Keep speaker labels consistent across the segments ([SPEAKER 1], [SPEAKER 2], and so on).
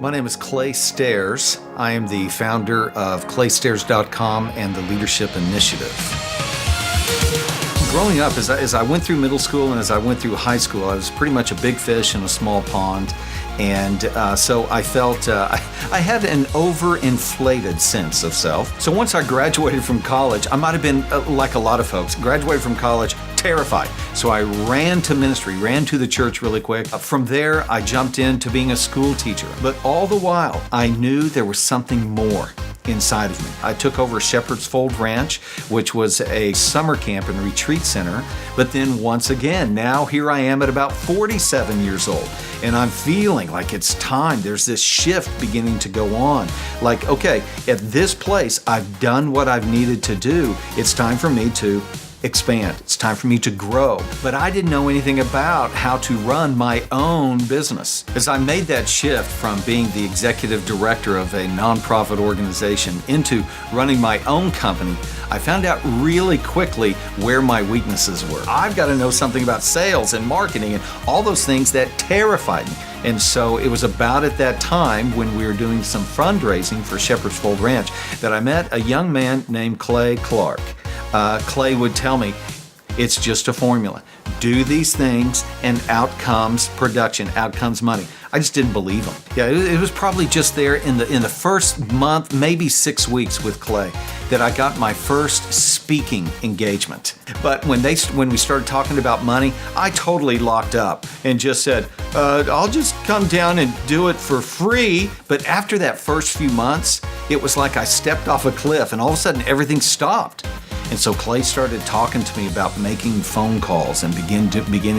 [SPEAKER 1] My name is Clay Stairs. I am the founder of claystairs.com and the Leadership Initiative. Growing up, as I went through middle school and as I went through high school, I was pretty much a big fish in a small pond. And so I felt I had an overinflated sense of self. So once I graduated from college, I might have been like a lot of folks, graduated from college, terrified. So I ran to ministry, ran to the church really quick. From there, I jumped into being a school teacher. But all the while, I knew there was something more inside of me. I took over Shepherd's Fold Ranch, which was a summer camp and retreat center. But then once again, now here I am at about 47 years old, and I'm feeling like it's time. There's this shift beginning to go on. Like, okay, at this place, I've done what I've needed to do. It's time for me to expand. It's time for me to grow. But I didn't know anything about how to run my own business. As I made that shift from being the executive director of a nonprofit organization into running my own company, I found out really quickly where my weaknesses were. I've got to know something about sales and marketing and all those things that terrified me. And so it was about at that time when we were doing some fundraising for Shepherd's Fold Ranch that I met a young man named Clay Clark. Clay would tell me, it's just a formula. Do these things and out comes production, out comes money. I just didn't believe him. Yeah, it was probably just there in the first month, maybe 6 weeks with Clay, that I got my first speaking engagement. But when we started talking about money, I totally locked up and just said, I'll just come down and do it for free. But after that first few months, it was like I stepped off a cliff and all of a sudden everything stopped. And so Clay started talking to me about making phone calls and beginning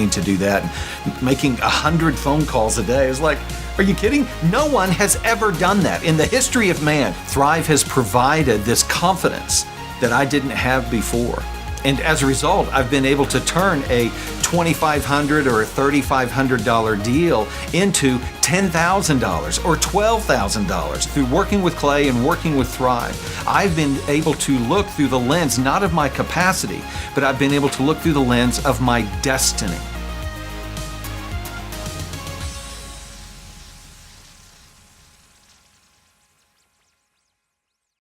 [SPEAKER 1] to do that, and making 100 phone calls a day. I was like, are you kidding? No one has ever done that in the history of man. Thrive has provided this confidence that I didn't have before. And as a result, I've been able to turn a $2,500 or a $3,500 deal into $10,000 or $12,000 through working with Clay and working with Thrive. I've been able to look through the lens, not of my capacity, but I've been able to look through the lens of my destiny.